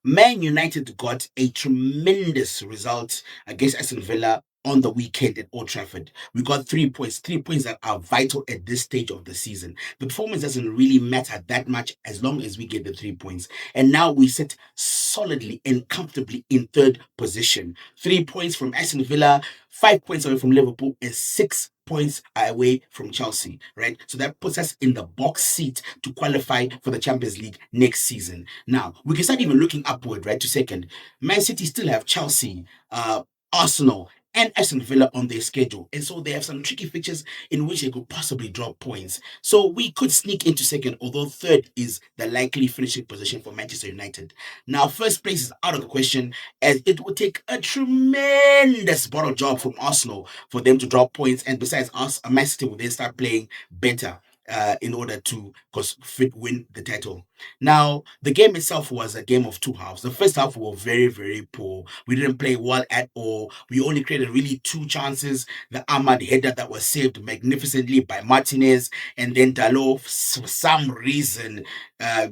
Man United got a tremendous result against Aston Villa on the weekend at Old Trafford. We got 3 points, 3 points that are vital at this stage of the season. The performance doesn't really matter that much as long as we get the 3 points. And now we sit solidly and comfortably in third position. 3 points from Aston Villa, 5 points away from Liverpool, and 6 points away from Chelsea, right? So that puts us in the box seat to qualify for the Champions League next season. Now, we can start even looking upward, right, to second. Man City still have Chelsea, Arsenal, and Aston Villa on their schedule. And so they have some tricky fixtures in which they could possibly drop points. So we could sneak into second, although third is the likely finishing position for Manchester United. Now, first place is out of the question, as it would take a tremendous bottle job from Arsenal for them to drop points. And besides us, Man City will then start playing better. In order to win the title. Now, the game itself was a game of two halves. The first half were very, very poor. We didn't play well at all. We only created really two chances. The Ahmad header that was saved magnificently by Martinez, and then Dalot, for some reason, uh,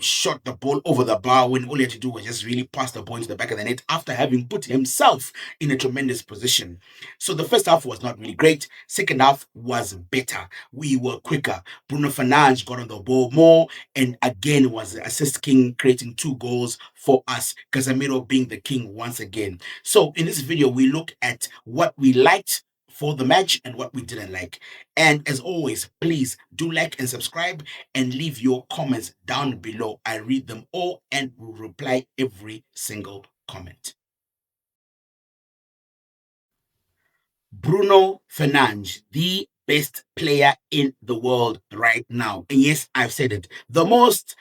shot the ball over the bar when all he had to do was just really pass the ball into the back of the net after having put himself in a tremendous position. So the first half was not really great. Second half was better. We were quicker. Bruno Fernandes got on the ball more and again was the assist king, creating 2 goals for us. Casemiro being the king once again. So in this video, we look at what we liked for the match and what we didn't like. And as always, please do like and subscribe and leave your comments down below. I read them all and will reply every single comment. Bruno Fernandes, the best player in the world right now. And yes, I've said it. The most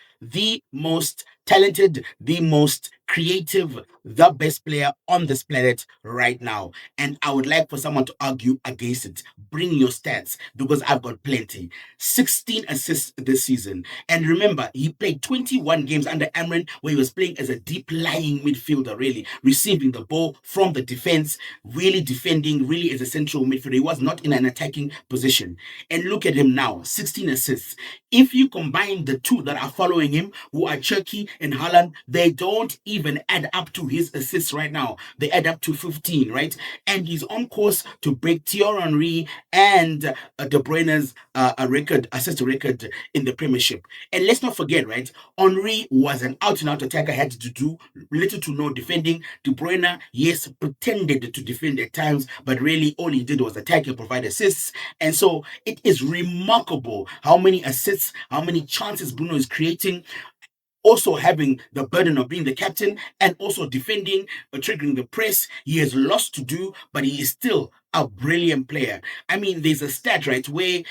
talented, the most creative, the best player on this planet right now. And I would like for someone to argue against it. Bring your stats because I've got plenty. 16 assists this season. And remember, he played 21 games under Amrin where he was playing as a deep lying midfielder, really, receiving the ball from the defense, really defending, really as a central midfielder. He was not in an attacking position. And look at him now, 16 assists. If you combine the two that are following him, who are Cherki and Haaland, they don't even add up to his assists right now. They add up to 15, right? And he's on course to break Thierry Henry and De Bruyne's assist record in the Premiership. And let's not forget, right? Henry was an out-and-out attacker, had to do little to no defending. De Bruyne, yes, pretended to defend at times, but really all he did was attack and provide assists. And so it is remarkable how many assists, how many chances Bruno is creating, also having the burden of being the captain and also defending, triggering the press. He has lots to do, but he is still a brilliant player. I mean, there's a stat, right, where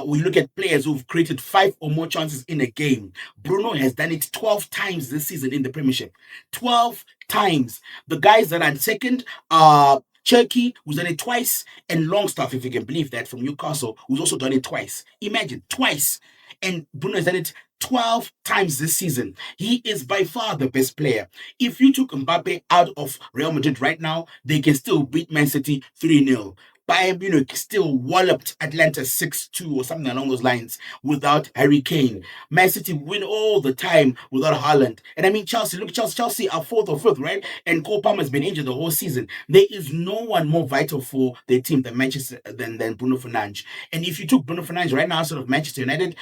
we look at players who've created 5 or more chances in a game. Bruno has done it 12 times this season in the Premiership. 12 times. The guys that are second are Cherky, who's done it twice, and Longstaff, if you can believe that, from Newcastle, who's also done it twice. Imagine, twice. And Bruno has done it 12 times this season. He is by far the best player. If you took Mbappe out of Real Madrid right now, they can still beat Man City 3-0. Bayern Munich still walloped Atlanta 6-2 or something along those lines without Harry Kane. Man City win all the time without Haaland. And I mean, Chelsea, look, Chelsea are fourth or fifth, right? And Cole Palmer has been injured the whole season. There is no one more vital for their team than than Bruno Fernandes. And if you took Bruno Fernandes right now outside of Manchester United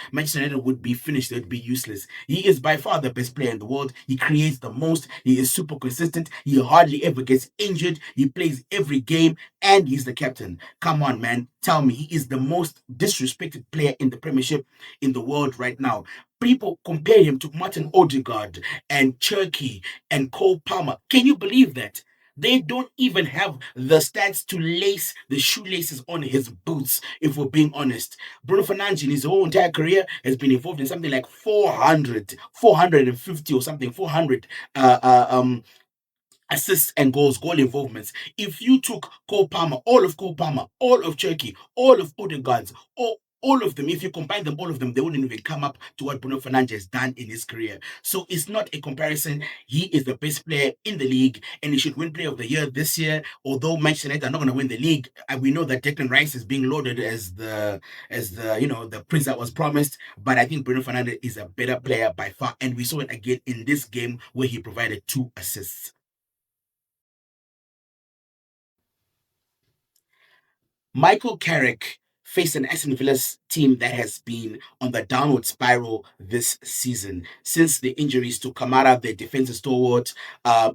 would be finished. It would be useless. He is by far the best player in the world. He creates the most. He is super consistent. He hardly ever gets injured. He plays every game, and he's the captain. Come on, man. Tell me, he is the most disrespected player in the Premiership in the world right now. People compare him to Martin Odegaard and Cherky and Cole Palmer. Can you believe that? They don't even have the stats to lace the shoelaces on his boots, if we're being honest. Bruno Fernandes, in his whole entire career, has been involved in something like 450 or something, 400 assists and goal involvements. If you took Cole Palmer, all of Cherky, all of Odegaard's, all of them, if you combine them, all of them, they wouldn't even come up to what Bruno Fernandes has done in his career. So it's not a comparison. He is the best player in the league and he should win Player of the Year this year. Although Manchester United are not going to win the league, and we know that Declan Rice is being lauded as the the prince that was promised. But I think Bruno Fernandes is a better player by far, and we saw it again in this game where he provided 2 assists. Michael Carrick faced an Aston Villa team that has been on the downward spiral this season. Since the injuries to Kamara, their defensive stalwart,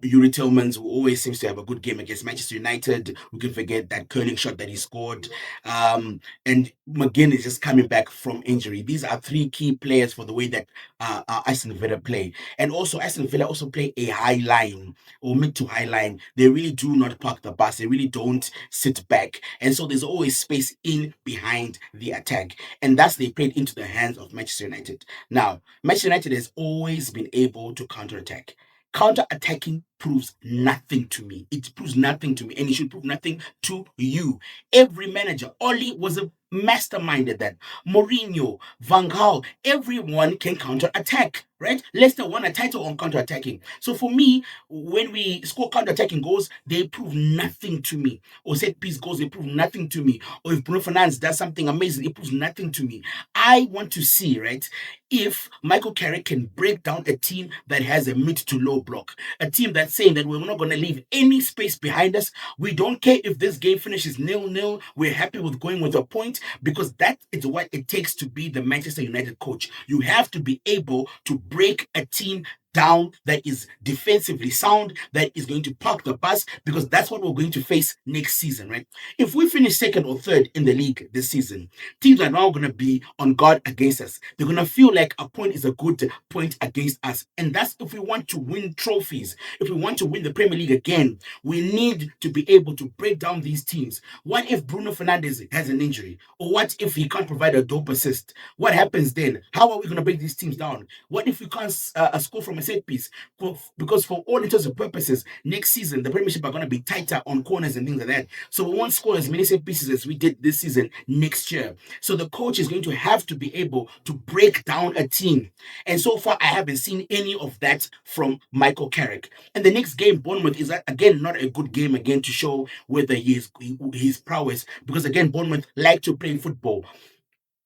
Yuri Tillmans, who always seems to have a good game against Manchester United. We can forget that curling shot that he scored. And McGinn is just coming back from injury. These are three key players for the way that Aston Villa play. And also, Aston Villa also play a high line or mid to high line. They really do not park the bus. They really don't sit back. And so there's always space in behind the attack. And thus they played into the hands of Manchester United. Now, Manchester United has always been able to counterattack. Counter-attacking proves nothing to me. It proves nothing to me, and it should prove nothing to you. Every manager, Oli was a mastermind at that. Mourinho, Van Gaal, everyone can counter-attack, right? Leicester won a title on counter-attacking. So for me, when we score counter-attacking goals, they prove nothing to me. Or set piece goals, they prove nothing to me. Or if Bruno Fernandes does something amazing, it proves nothing to me. I want to see, right, if Michael Carrick can break down a team that has a mid to low block, a team that's saying that we're not going to leave any space behind us. We don't care if this game finishes 0-0. We're happy with going with a point because that is what it takes to be the Manchester United coach. You have to be able to break a team down that is defensively sound, that is going to park the bus, because that's what we're going to face next season, right? If we finish second or third in the league this season, teams are now going to be on guard against us. They're going to feel like a point is a good point against us. And that's if we want to win trophies, if we want to win the Premier League again, we need to be able to break down these teams. What if Bruno Fernandes has an injury? Or what if he can't provide a dope assist? What happens then? How are we going to break these teams down? What if we can't score from a set piece? Because for all intents and purposes, next season, the Premiership are going to be tighter on corners and things like that. So we won't score as many set pieces as we did this season next year. So the coach is going to have to be able to break down a team. And so far, I haven't seen any of that from Michael Carrick. And the next game, Bournemouth, is again not a good game again to show whether his prowess. Because again, Bournemouth like to play football.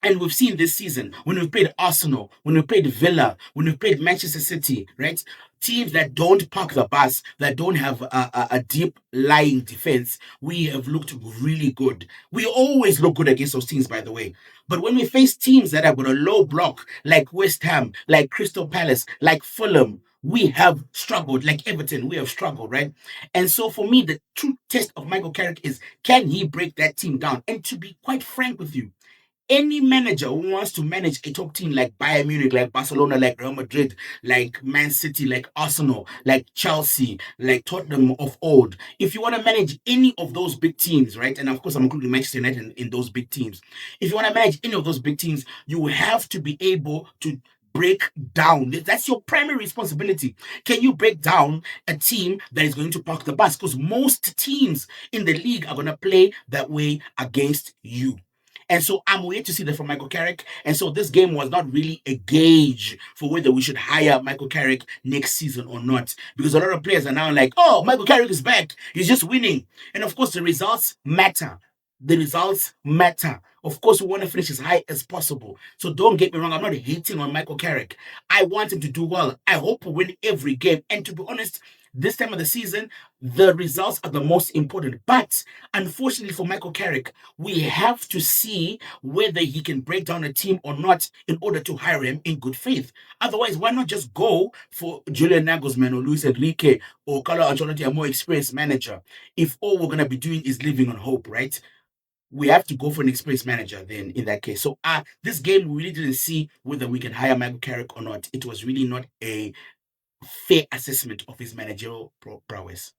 And we've seen this season when we've played Arsenal, when we've played Villa, when we've played Manchester City, right? Teams that don't park the bus, that don't have a deep lying defense, we have looked really good. We always look good against those teams, by the way. But when we face teams that have got a low block, like West Ham, like Crystal Palace, like Fulham, we have struggled, like Everton, we have struggled, right? And so for me, the true test of Michael Carrick is, can he break that team down? And to be quite frank with you, any manager who wants to manage a top team like Bayern Munich, like Barcelona, like Real Madrid, like Man City, like Arsenal, like Chelsea, like Tottenham of old, if you want to manage any of those big teams, right? And of course, I'm including Manchester United in those big teams. If you want to manage any of those big teams, you have to be able to break down. That's your primary responsibility. Can you break down a team that is going to park the bus? Because most teams in the league are going to play that way against you. And so I'm waiting to see that from Michael Carrick. And so this game was not really a gauge for whether we should hire Michael Carrick next season or not. Because a lot of players are now like, oh, Michael Carrick is back. He's just winning. And of course, the results matter. The results matter. Of course, we want to finish as high as possible. So don't get me wrong. I'm not hating on Michael Carrick. I want him to do well. I hope we win every game. And to be honest, this time of the season, the results are the most important. But unfortunately for Michael Carrick, we have to see whether he can break down a team or not in order to hire him in good faith. Otherwise, why not just go for Julian Nagelsmann or Luis Enrique or Carlo Ancelotti, a more experienced manager, if all we're going to be doing is living on hope, right? We have to go for an experienced manager then in that case. So this game, we really didn't see whether we can hire Michael Carrick or not. It was really not a fair assessment of his managerial prowess.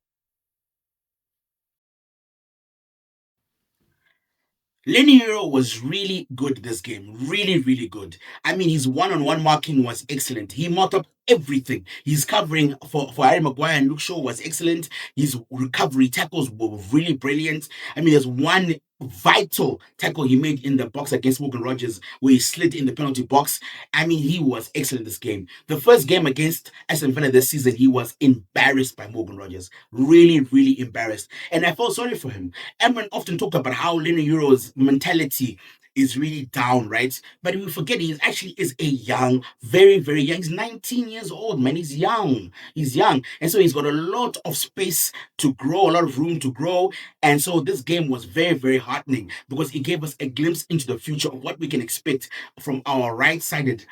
Lenny Hero was really good this game. Really, really good. I mean, his one-on-one marking was excellent. He marked up everything. His covering for Harry Maguire and Luke Shaw was excellent. His recovery tackles were really brilliant. I mean, there's one vital tackle he made in the box against Morgan Rogers where he slid in the penalty box. I mean, he was excellent this game. The first game against Aston Villa this season, he was embarrassed by Morgan Rogers. Really, really embarrassed. And I felt sorry for him. Emran often talked about how Leno Euro's mentality is really down, right? But we forget he actually is a young, very, very young. He's 19 years old, man. He's young. He's young. And so he's got a lot of space to grow, a lot of room to grow. And so this game was very, very heartening because it gave us a glimpse into the future of what we can expect from our right-sided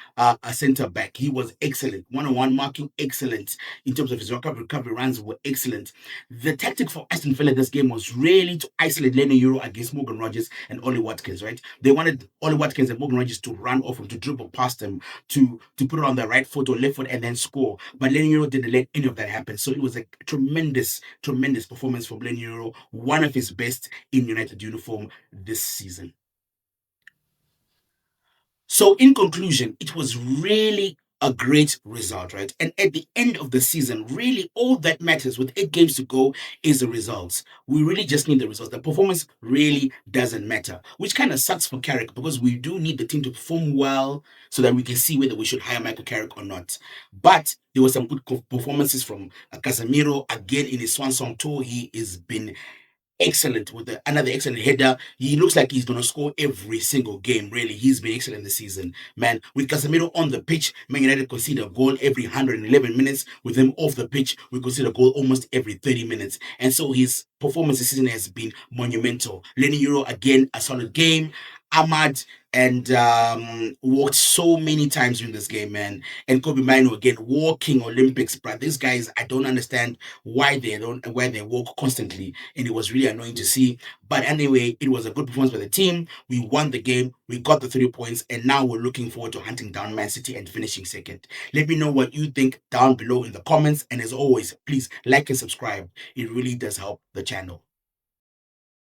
center back. He was excellent. One-on-one marking, excellent. In terms of his recovery runs were excellent. The tactic for Aston Villa this game was really to isolate Leno Euro against Morgan Rogers and Ollie Watkins, right? They wanted Ollie Watkins and Morgan Rogers to run off him, to dribble past him, to put it on the right foot or left foot and then score. But Leno Euro didn't let any of that happen. So it was a tremendous, tremendous performance from Leno Euro, one of his best in United uniform this season. So, in conclusion, it was really a great result, right? And at the end of the season, really all that matters with 8 games to go is the results. We really just need the results. The performance really doesn't matter, which kind of sucks for Carrick because we do need the team to perform well so that we can see whether we should hire Michael Carrick or not. But there were some good performances from Casemiro again in his swan song tour. He has been excellent with another excellent header. He looks like he's going to score every single game, really. He's been excellent this season, man. With Casemiro on the pitch, Man United concede a goal every 111 minutes. With him off the pitch, we concede a goal almost every 30 minutes. And so his performance this season has been monumental. Lenny Euro, again, a solid game. Ahmad and walked so many times during this game, man. And Kobe Mino again walking Olympics, but these guys, I don't understand why they walk constantly, and it was really annoying to see. But anyway, it was a good performance by the team. We won the game, we got the 3 points, and now we're looking forward to hunting down Man City and finishing second. Let me know what you think down below in the comments, and as always, please like and subscribe. It really does help the channel.